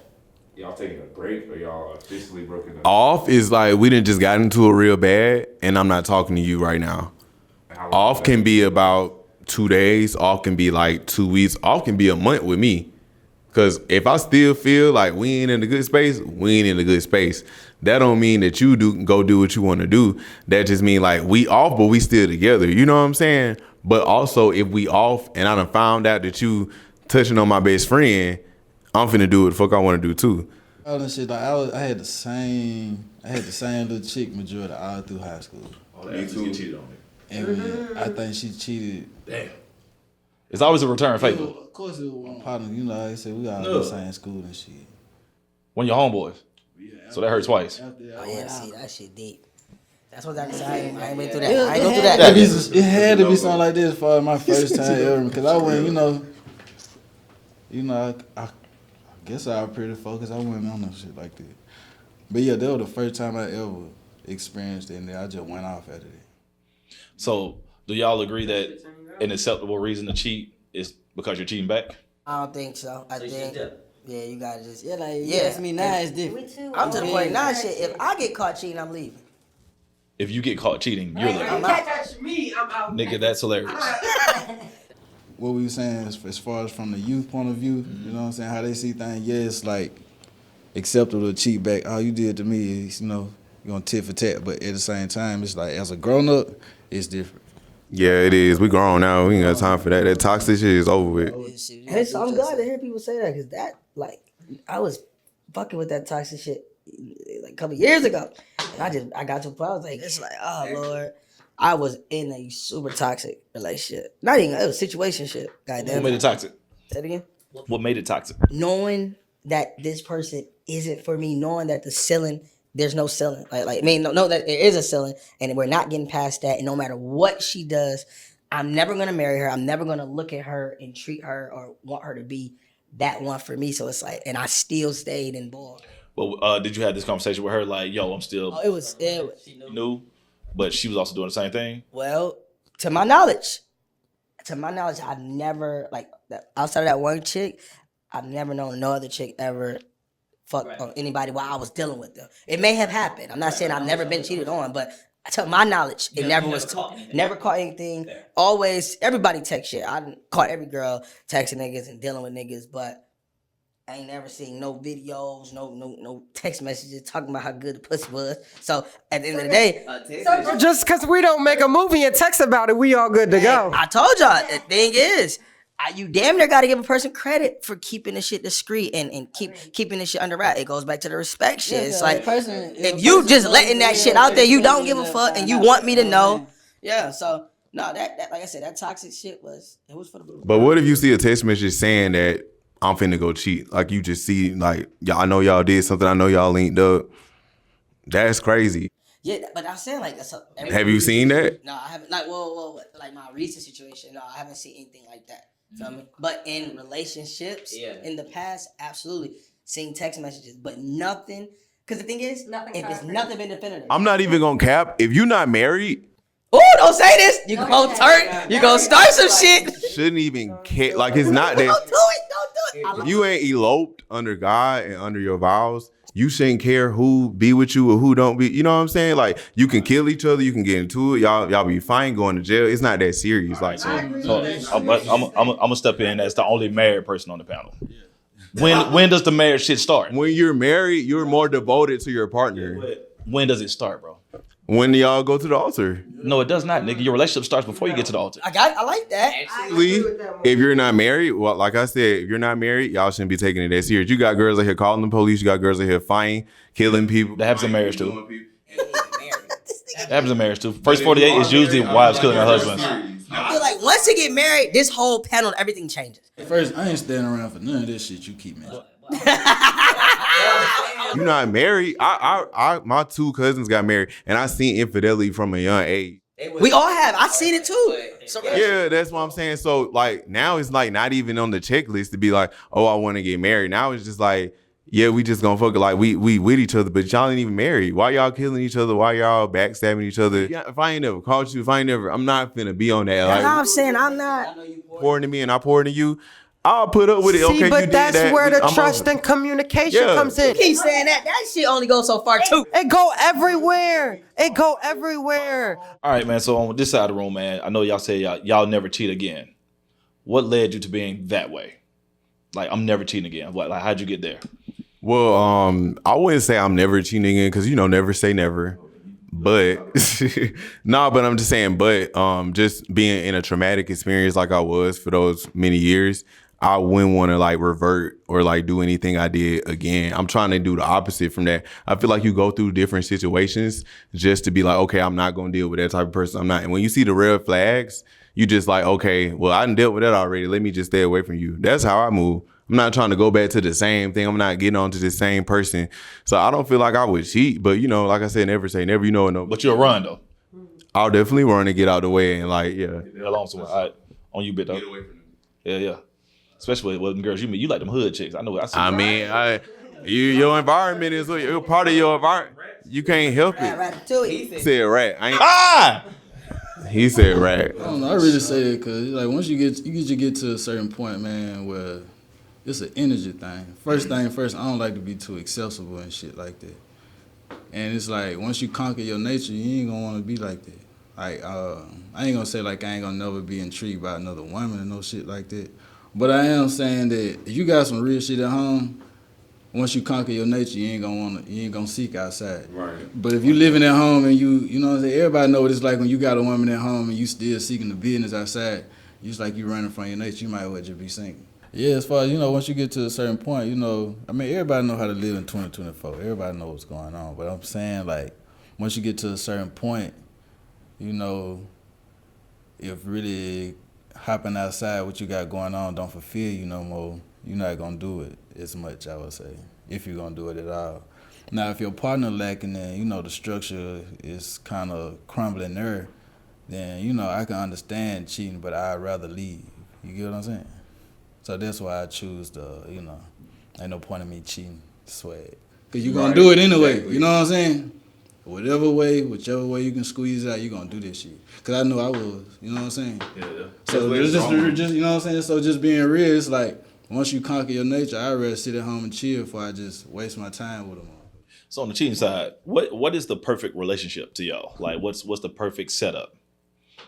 [SPEAKER 6] y'all taking a break or y'all officially broken up?
[SPEAKER 4] Off is like we done just got into it real bad, and I'm not talking to you right now. Off can be about 2 days. Off can be like 2 weeks. Off can be a month with me. Because if I still feel like we ain't in a good space, we ain't in a good space. That don't mean that you go do what you want to do. That just mean like we off, but we still together. You know what I'm saying? But also, if we off and I done found out that you touching on my best friend, I'm finna do what the fuck I want to do too.
[SPEAKER 5] All that shit, like I had the same little chick majority all through high school.
[SPEAKER 3] Oh, me too. Cheated on me.
[SPEAKER 5] And I think she cheated.
[SPEAKER 3] Damn. It's always a return favor.
[SPEAKER 5] Of course, it was one partner. You know, like I said, we all in the same school and shit.
[SPEAKER 3] One of your homeboys. Yeah, so that hurt twice.
[SPEAKER 2] Oh yeah, see that shit deep. That's what I said. I ain't went through that. I ain't go through that.
[SPEAKER 5] It had to be something like this for my first time ever, because I went, I guess I was pretty focused. I wasn't on no shit like that. But yeah, that was the first time I ever experienced it, and then I just went off after that.
[SPEAKER 3] So do y'all agree that an acceptable reason to cheat is because you're cheating back?
[SPEAKER 2] I don't think so. I think. Yeah, you gotta just
[SPEAKER 7] Ask me now, it's different.
[SPEAKER 2] I'm to the point now. Shit, if I get caught cheating, I'm leaving.
[SPEAKER 3] If you get caught cheating, you're leaving.
[SPEAKER 1] You can't touch me. I'm out.
[SPEAKER 3] Nigga, that's hilarious.
[SPEAKER 5] What we were saying as far as from the youth point of view, you know what I'm saying, how they see things, yeah, it's like acceptable to cheat back. All you did to me is, you're gonna tit for tat, but at the same time, it's like, as a grown-up, it's different.
[SPEAKER 4] Yeah, it is. We grown now. We ain't got time for that. That toxic shit is over with.
[SPEAKER 2] And I'm glad to hear people say that, because that, like, I was fucking with that toxic shit like a couple years ago. And I got to a point, I was like, it's like, oh, Lord. I was in a super toxic relationship. Not even, it was situationship. Goddamn.
[SPEAKER 3] What made it toxic?
[SPEAKER 2] Say it again?
[SPEAKER 3] What made it toxic?
[SPEAKER 2] Knowing that this person isn't for me, knowing that the ceiling, there's no ceiling. Know that there is a ceiling, and we're not getting past that. And no matter what she does, I'm never gonna marry her. I'm never gonna look at her and treat her or want her to be that one for me. So it's like, and I still stayed involved.
[SPEAKER 3] Well, did you have this conversation with her? Like, yo, I'm still.
[SPEAKER 2] Oh, it was.
[SPEAKER 3] She knew, but she was also doing the same thing.
[SPEAKER 2] Well, to my knowledge, I've never outside of that one chick, I've never known no other chick ever fuck on anybody while I was dealing with them. It may have happened. I'm not saying I've never been cheated on, but to my knowledge, it never was. Never caught anything. There. Always, everybody text shit. I caught every girl texting niggas and dealing with niggas, but I ain't never seen no videos, no text messages talking about how good the pussy was. So at the end of the day,
[SPEAKER 1] so just because we don't make a movie and text about it, we all good to go.
[SPEAKER 2] I told y'all, the thing is, you damn near got to give a person credit for keeping the shit discreet and keeping the shit under wrap. It goes back to the respect shit. It's like, if you just letting that shit out there, you don't give a fuck and you want me to know. Yeah, so, no, that like I said, that toxic shit was for the blue.
[SPEAKER 4] But what if you see a text message saying that I'm finna go cheat? Like, you just see, like, y'all, I know y'all did something. I know y'all linked up. That's crazy.
[SPEAKER 2] Yeah, but I'm saying, like, that's
[SPEAKER 4] have you seen that?
[SPEAKER 2] No, I haven't. Like, like my recent situation, no, I haven't seen anything like that. Feel me? But in relationships, in the past, absolutely seeing text messages, but nothing. Because the thing is, if it's nothing been definitive,
[SPEAKER 4] I'm not even gonna cap. If you're not married,
[SPEAKER 2] don't say this. You gonna turn. You gonna start some shit.
[SPEAKER 4] Shouldn't even care. Like, it's not that.
[SPEAKER 2] Don't do it.
[SPEAKER 4] If you ain't eloped under God and under your vows, you shouldn't care who be with you or who don't be. You know what I'm saying? Like, you can kill each other. You can get into it. Y'all be fine going to jail. It's not that serious. Like,
[SPEAKER 3] so I'm gonna step in as the only married person on the panel. When does the marriage shit start?
[SPEAKER 4] When you're married, you're more devoted to your partner.
[SPEAKER 3] When does it start, bro?
[SPEAKER 4] When y'all go to the altar.
[SPEAKER 3] No, it does not, nigga. Your relationship starts before you get to the altar.
[SPEAKER 2] I like that.
[SPEAKER 4] Actually, if you're not married, well, like I said, if you're not married, y'all shouldn't be taking it that serious. You got girls out here calling the police. You got girls out here fighting, killing people.
[SPEAKER 3] That happens in marriage too. That happens in marriage too. First 48 is usually wives killing their husbands.
[SPEAKER 2] I feel like once you get married, this whole panel, everything changes.
[SPEAKER 5] First, I ain't standing around for none of this shit you keep mentioning.
[SPEAKER 4] You're not married. My 2 cousins got married, and I seen infidelity from a young age.
[SPEAKER 2] We all have. I seen it too. So,
[SPEAKER 4] Yeah, that's what I'm saying. So like now it's like not even on the checklist to be like, oh, I want to get married. Now it's just like, yeah, we just gonna fuck it. Like we with each other, but y'all ain't even married. Why y'all killing each other? Why y'all backstabbing each other? Yeah, if I ain't never caught you, I'm not finna be on that. Like,
[SPEAKER 2] I'm saying I'm not.
[SPEAKER 4] pouring to me and I pour into you. I'll put up with it.
[SPEAKER 1] See,
[SPEAKER 4] Okay,
[SPEAKER 1] but
[SPEAKER 4] you did
[SPEAKER 1] that's
[SPEAKER 4] that.
[SPEAKER 1] where the
[SPEAKER 4] I'm
[SPEAKER 1] trust
[SPEAKER 4] over.
[SPEAKER 1] and communication comes in.
[SPEAKER 2] Keep saying that. That shit only goes so far too.
[SPEAKER 1] It go everywhere. It go everywhere.
[SPEAKER 3] All right, man. So on this side of the room, man, I know y'all say y'all never cheat again. What led you to being that way? Like, I'm never cheating again. Like how'd you get there?
[SPEAKER 4] Well, I wouldn't say I'm never cheating again because never say never. But but I'm just saying. But just being in a traumatic experience like I was for those many years, I wouldn't want to like revert or like do anything I did again. I'm trying to do the opposite from that. I feel like you go through different situations just to be like, okay, I'm not gonna deal with that type of person. I'm not. And when you see the red flags, you just like, okay, well, I done dealt with that already. Let me just stay away from you. That's how I move. I'm not trying to go back to the same thing. I'm not getting on to the same person. So I don't feel like I would cheat. But, like I said, never say never. You know.
[SPEAKER 3] But you'll run, though.
[SPEAKER 4] I'll definitely run and get out the way and, like, yeah.
[SPEAKER 3] Hell on somewhere. All right. On you, bit, though. Get away from them. Yeah. Especially with them girls you meet. You like them hood chicks. I know. I mean,
[SPEAKER 4] your environment is you're part of your environment. You can't help it. He said rat. He said rat.
[SPEAKER 5] I don't know. I really say that because like once you get to a certain point, man, where it's an energy thing. First thing first, I don't like to be too accessible and shit like that. And it's like once you conquer your nature, you ain't gonna want to be like that. Like I ain't gonna say like I ain't gonna never be intrigued by another woman and no shit like that. But I am saying that if you got some real shit at home, once you conquer your nature, you ain't gonna seek outside.
[SPEAKER 6] Right.
[SPEAKER 5] But if you living at home and you know what I'm saying, everybody know what it's like when you got a woman at home and you still seeking the business outside. It's like you running from your nature. You might well just be single. Yeah, as far as once you get to a certain point, I mean, everybody know how to live in 2024. Everybody knows what's going on. But I'm saying like, once you get to a certain point, if really hopping outside what you got going on don't fulfill you no more, you're not gonna do it as much, I would say, if you're gonna do it at all. Now, if your partner lacking and, the structure is kind of crumbling there, then, I can understand cheating, but I'd rather leave. You get what I'm saying? So that's why I choose ain't no point in me cheating, swag. Because you're going to do it anyway, exactly. You know what I'm saying? Whichever way you can squeeze out, you're going to do this shit. Because I know I was, you know what I'm saying? Yeah. So just, you know what I'm saying? So just being real, it's like, once you conquer your nature, I'd rather sit at home and chill before I just waste my time with them.
[SPEAKER 3] So on the cheating side, what is the perfect relationship to y'all? Like, what's the perfect setup?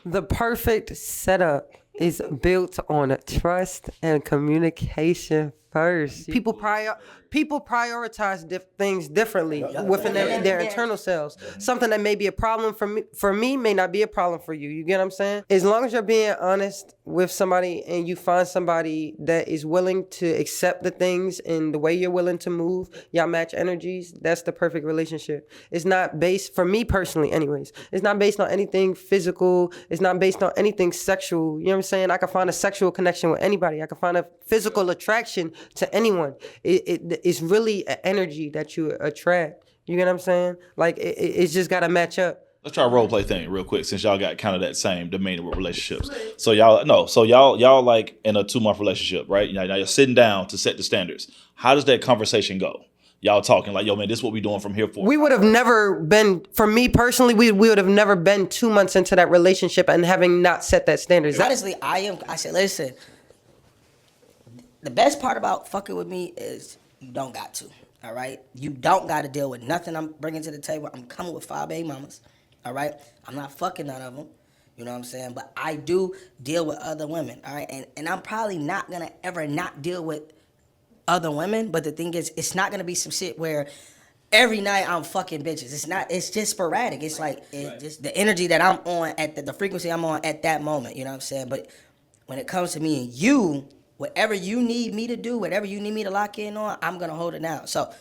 [SPEAKER 1] The perfect setup is built on trust and communication first. People prioritize things differently within their internal selves. Something that may be a problem for me may not be a problem for you. You get what I'm saying? As long as you're being honest with somebody and you find somebody that is willing to accept the things and the way you're willing to move, y'all match energies, that's the perfect relationship. It's not based, for me personally anyways, it's not based on anything physical. It's not based on anything sexual. You know what I'm saying? I can find a sexual connection with anybody. I can find a physical attraction to anyone. It's really an energy that you attract. You get what I'm saying? Like it's just gotta match up.
[SPEAKER 3] Let's try a role play thing real quick, since y'all got kind of that same demeanor with relationships. So y'all like in a 2-month relationship, right? Now you're sitting down to set the standards. How does that conversation go? Y'all talking like, yo, man, this is what we doing from here forward.
[SPEAKER 1] We would have never been, for me personally, we would have never been 2 months into that relationship and having not set that standards.
[SPEAKER 2] Honestly, I said, listen, the best part about fucking with me is you don't got to, all right? You don't got to deal with nothing I'm bringing to the table. I'm coming with 5 baby mamas, all right? I'm not fucking none of them, you know what I'm saying? But I do deal with other women, all right? And I'm probably not going to ever not deal with other women, but the thing is, it's not going to be some shit where every night I'm fucking bitches. It's just sporadic. It's like just the energy that I'm on at the frequency I'm on at that moment. You know what I'm saying? But when it comes to me and you, whatever you need me to do, whatever you need me to lock in on, I'm gonna hold it down. So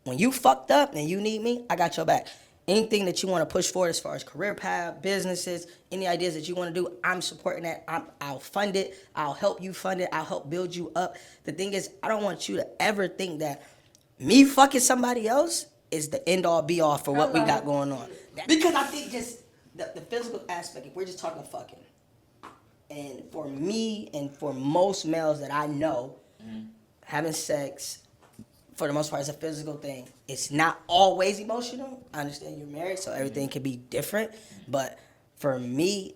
[SPEAKER 2] when you fucked up and you need me, I got your back. Anything that you want to push forward as far as career path, businesses, any ideas that you want to do, I'm supporting that. I'll fund it. I'll help you fund it. I'll help build you up. The thing is, I don't want you to ever think that me fucking somebody else is the end all be all for what we got going on. Because I think just the physical aspect, if we're just talking fucking, and for me and for most males that I know, having sex, for the most part, it's a physical thing. It's not always emotional. I understand you're married, so everything can be different. But for me,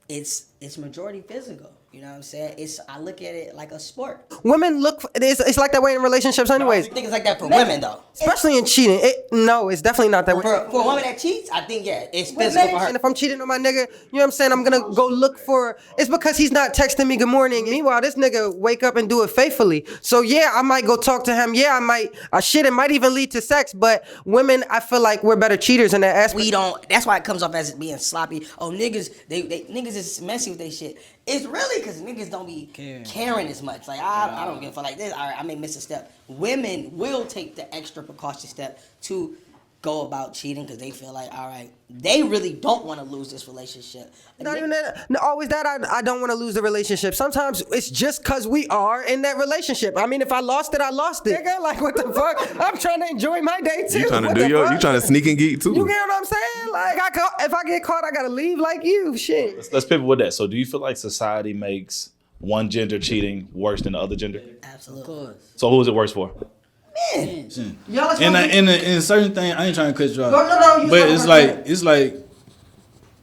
[SPEAKER 2] it's majority physical. You know what I'm saying? I look at it like a sport.
[SPEAKER 1] Women look. It's like that way in relationships, anyways.
[SPEAKER 2] I think it's like that for women, though.
[SPEAKER 1] Especially in cheating. No, it's definitely not that way.
[SPEAKER 2] For a woman that cheats, I think, yeah, it's physical for her.
[SPEAKER 1] And if I'm cheating on my nigga, you know what I'm saying? I'm gonna go look for. It's because he's not texting me good morning. Meanwhile, this nigga wake up and do it faithfully. So yeah, I might go talk to him. Yeah, I might. It might even lead to sex. But women, I feel like we're better cheaters in that aspect.
[SPEAKER 2] We don't. That's why it comes off as being sloppy. Oh, niggas, they niggas is messy with their shit. It's really because niggas don't be caring as much. Like, I don't give a fuck like this. All right, I may miss a step. Women will take the extra precaution step to go about cheating because they feel like, all right, they really don't want to lose this relationship.
[SPEAKER 1] Not even that. No, always that. I don't want to lose the relationship. Sometimes it's just because we are in that relationship. I mean, if I lost it, I lost it. Nigga, like, what the fuck? I'm trying to enjoy my day too.
[SPEAKER 4] You trying to
[SPEAKER 1] What
[SPEAKER 4] do
[SPEAKER 1] the
[SPEAKER 4] your?
[SPEAKER 1] fuck?
[SPEAKER 4] You trying to sneak and geek too?
[SPEAKER 1] You get what I'm saying? Like, if I get caught, I gotta leave like you. Shit.
[SPEAKER 3] Let's pivot with that. So do you feel like society makes one gender cheating worse than the other gender?
[SPEAKER 2] Absolutely.
[SPEAKER 3] So who is it worse for?
[SPEAKER 1] Y'all
[SPEAKER 5] In certain things, I ain't trying to cut you off.
[SPEAKER 1] No,
[SPEAKER 5] but it's like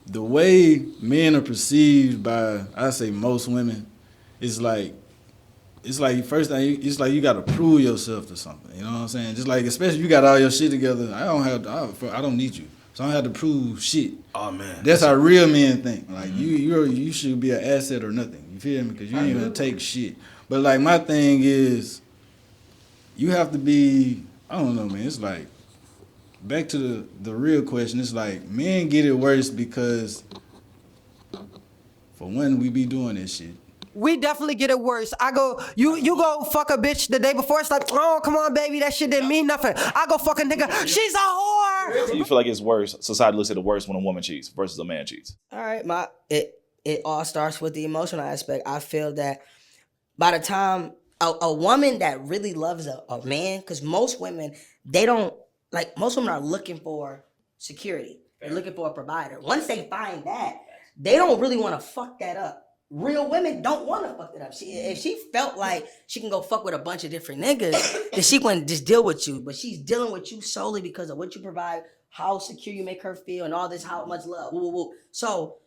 [SPEAKER 5] the way men are perceived by, I say, most women. It's like first thing, it's like you got to prove yourself to something. You know what I'm saying? Just like, especially if you got all your shit together. I don't need you, so I don't have to prove shit.
[SPEAKER 3] Oh man,
[SPEAKER 5] That's how real men think. Like you should be an asset or nothing. You feel me? Because you ain't gonna take shit. But like my thing is, you have to be. I don't know, man. It's like back to the real question. It's like men get it worse because for one, we be doing this shit.
[SPEAKER 1] We definitely get it worse. You go fuck a bitch the day before. It's like, oh, come on, baby, that shit didn't mean nothing. I go fuck a nigga. She's a whore.
[SPEAKER 3] So you feel like it's worse? Society looks at it worse when a woman cheats versus a man cheats.
[SPEAKER 2] All right, it all starts with the emotional aspect. I feel that by the time a woman that really loves a man, because most women, most women are looking for security. They're looking for a provider. Once they find that, they don't really want to fuck that up. Real women don't want to fuck that up. If she felt like she can go fuck with a bunch of different niggas, then she wouldn't just deal with you. But she's dealing with you solely because of what you provide, how secure you make her feel, and all this, how much love. Woo, woo, woo. So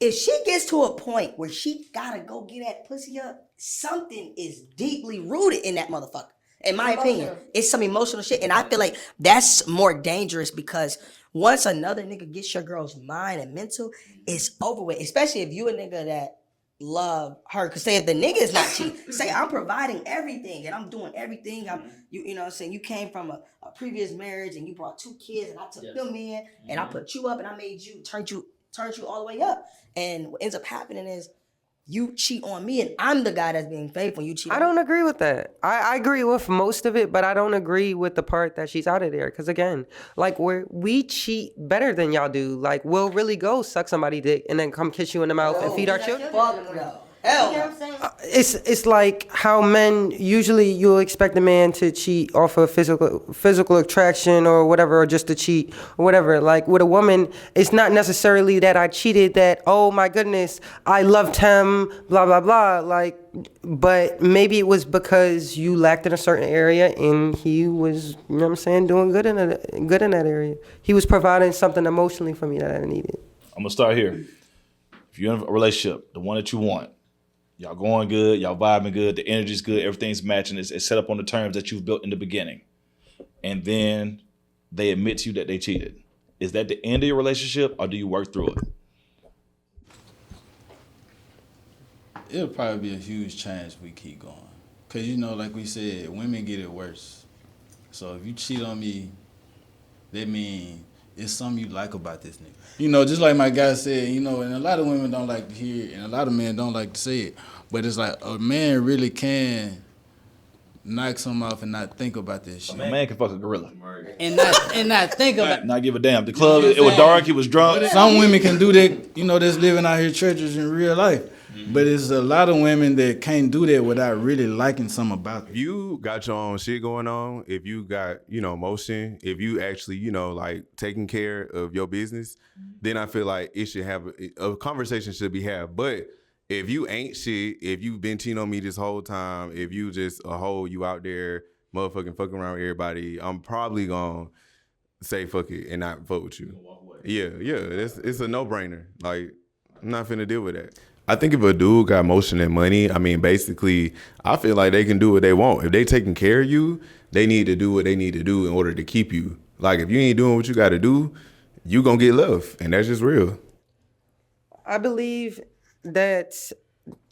[SPEAKER 2] if she gets to a point where she gotta go get that pussy up, something is deeply rooted in that motherfucker. In my opinion, it's some emotional shit. And I feel like that's more dangerous because once another nigga gets your girl's mind and mental, it's over with. Especially if you a nigga that love her. Cause say if the nigga is not cheating, say I'm providing everything and I'm doing everything. You know what I'm saying? You came from a previous marriage and you brought 2 kids and I took them in and I put you up and I made you, turned you all the way up. And what ends up happening is you cheat on me and I'm the guy that's being faithful. You cheat.
[SPEAKER 1] I don't agree with that. I agree with most of it, but I don't agree with the part that she's out of there. Because again, like we cheat better than y'all do. Like we'll really go suck somebody's dick and then come kiss you in the mouth and feed our children.
[SPEAKER 2] Fuck no. Hell no.
[SPEAKER 1] It's like how men usually you'll expect a man to cheat off of physical attraction or whatever, or just to cheat or whatever. Like with a woman, it's not necessarily that I cheated, that oh my goodness I loved him, blah blah blah. Like, but maybe it was because you lacked in a certain area and he was, you know what I'm saying, doing good in that area. He was providing something emotionally for me that I needed.
[SPEAKER 3] I'm gonna start here. If you're in a relationship, the one that you want, y'all going good, y'all vibing good, the energy's good, everything's matching, it's set up on the terms that you've built in the beginning. And then they admit to you that they cheated. Is that the end of your relationship or do you work through it?
[SPEAKER 5] It'll probably be a huge change if we keep going. Cause like we said, women get it worse. So if you cheat on me, that mean it's something you like about this nigga. You know, just like my guy said, you know, and a lot of women don't like to hear it, and a lot of men don't like to say it. But it's like a man really can knock something off and not think about that shit.
[SPEAKER 3] A man can fuck a gorilla.
[SPEAKER 7] And not think about
[SPEAKER 3] Not give a damn. The club, it was dark, he was drunk.
[SPEAKER 5] Some women can do that, you know, that's living out here churches in real life. But it's a lot of women that can't do that without really liking something about it.
[SPEAKER 4] If you got your own shit going on, if you got, you know, motion, if you actually, you know, like taking care of your business, then I feel like it should have a conversation should be had. But if you ain't shit, if you've been cheating on me this whole time, if you just a hoe, you out there motherfucking fucking around with everybody, I'm probably gonna say fuck it and not fuck with you. Yeah, it's a no-brainer. Like, I'm not finna deal with that. I think if a dude got motion and money, I mean, basically, I feel like they can do what they want. If they taking care of you, they need to do what they need to do in order to keep you. Like, if you ain't doing what you got to do, you gonna get left, and that's just real.
[SPEAKER 1] I believe that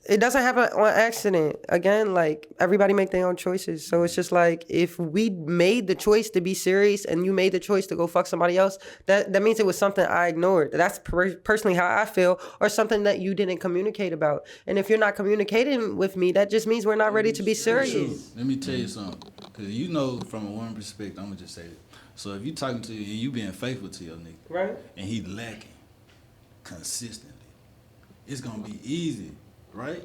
[SPEAKER 1] it doesn't happen on accident. Again, like, everybody make their own choices. So it's just like, if we made the choice to be serious and you made the choice to go fuck somebody else, that means it was something I ignored. That's personally how I feel, or something that you didn't communicate about. And if you're not communicating with me, that just means we're not ready to be serious.
[SPEAKER 5] Let me tell you something. Because you know, from a woman perspective, I'm going to just say it. So if you talking to you and you being faithful to your nigga,
[SPEAKER 1] Right.
[SPEAKER 5] and he lacking consistently, it's going to be easy. Right?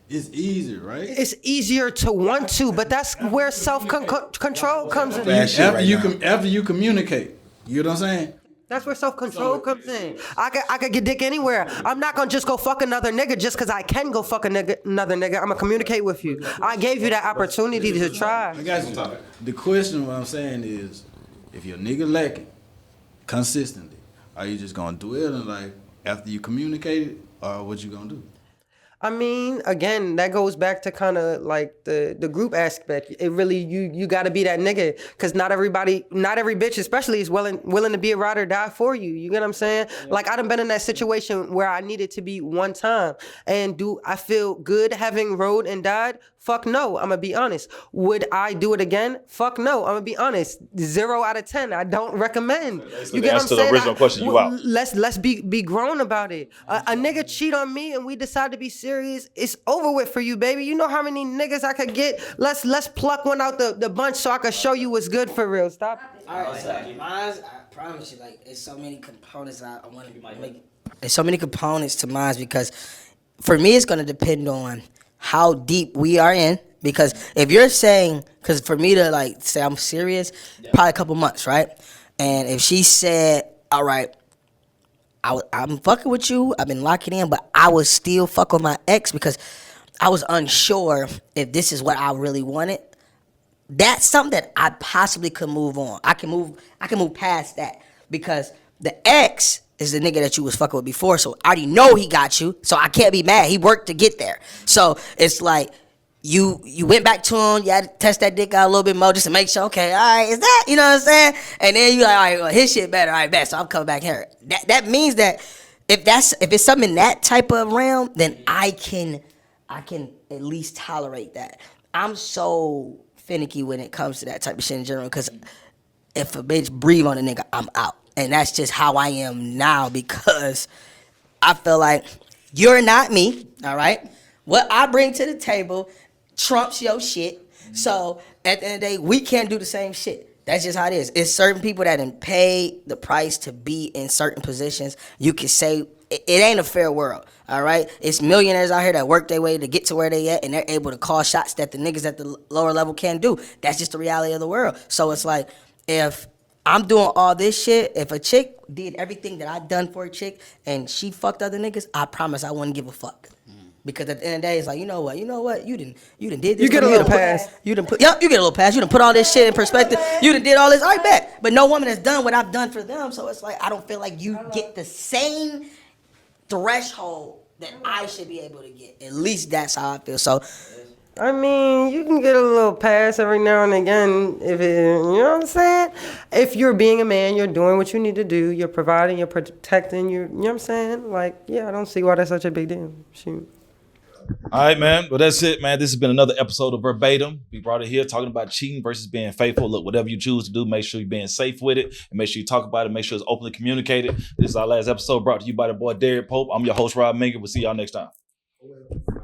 [SPEAKER 5] It's easy, right?
[SPEAKER 1] It's easier to want to, but that's where self-control comes in.
[SPEAKER 5] After you communicate, you know what I'm saying?
[SPEAKER 1] That's where self-control comes in. I could get dick anywhere. I'm not gonna just go fuck another nigga just because I can go fuck another nigga. I'm gonna communicate with you. I gave you that opportunity to try.
[SPEAKER 5] I got you. The question, what I'm saying is, if your nigga lacking consistently, are you just gonna do it and like after you communicate it, or what you gonna do?
[SPEAKER 1] I mean, again, that goes back to kind of like the group aspect. It really, you got to be that nigga, because not every bitch especially is willing to be a ride or die for you. You get what I'm saying? Yeah. Like, I done been in that situation where I needed to be one time. And do I feel good having rode and died? Fuck no, I'm gonna be honest. Would I do it again? Fuck no, I'm gonna be honest. 0 out of 10, I don't recommend. You get what I'm saying?
[SPEAKER 3] The original question, you out.
[SPEAKER 1] Let's be grown about it. A nigga cheat on me and we decide to be serious, it's over with for you, baby. You know how many niggas I could get? Let's pluck one out the bunch so I can show you what's good for real. Stop.
[SPEAKER 2] All right, so mine's, I promise you, like, it's so many components I want to make. There's so many components to mine because for me, it's gonna depend on how deep we are in, because if you're saying, because for me to like say I'm serious, probably a couple months, right? And if she said, all right, I'm fucking with you, I've been locking in, but I would still fuck with my ex because I was unsure if this is what I really wanted, that's something that I possibly could move on. I can move past that, because the ex is the nigga that you was fucking with before, so I already know he got you, so I can't be mad. He worked to get there. So it's like you went back to him, you had to test that dick out a little bit more just to make sure, okay, all right, is that, you know what I'm saying? And then you like, all right, well, his shit better, all right, bet, so I'm coming back here. That means that if it's something in that type of realm, then I can at least tolerate that. I'm so finicky when it comes to that type of shit in general, because if a bitch breathe on a nigga, I'm out. And that's just how I am now, because I feel like you're not me, all right? What I bring to the table trumps your shit. So at the end of the day, we can't do the same shit. That's just how it is. It's certain people that done pay the price to be in certain positions. You can say it ain't a fair world, all right? It's millionaires out here that work their way to get to where they at, and they're able to call shots that the niggas at the lower level can't do. That's just the reality of the world. So it's like, if I'm doing all this shit, if a chick did everything that I done for a chick and she fucked other niggas, I promise I wouldn't give a fuck. Because at the end of the day, it's like, you know what, you done did this.
[SPEAKER 1] You get a little pass.
[SPEAKER 2] You get a little pass. You done put all this shit in perspective. You done did all this, all right, bet. But no woman has done what I've done for them, so it's like, I don't feel like you get the same threshold that I should be able to get. At least that's how I feel. So,
[SPEAKER 1] I mean, you can get a little pass every now and again if it, you know what I'm saying? If you're being a man, you're doing what you need to do, you're providing, you're protecting, you know what I'm saying? Like, yeah, I don't see why that's such a big deal. Shoot.
[SPEAKER 3] All right, man. Well, that's it, man. This has been another episode of Verbatim. We brought it here talking about cheating versus being faithful. Look, whatever you choose to do, make sure you're being safe with it and make sure you talk about it. Make sure it's openly communicated. This is our last episode brought to you by the boy Derek Pope. I'm your host, Rob Minker. We'll see y'all next time.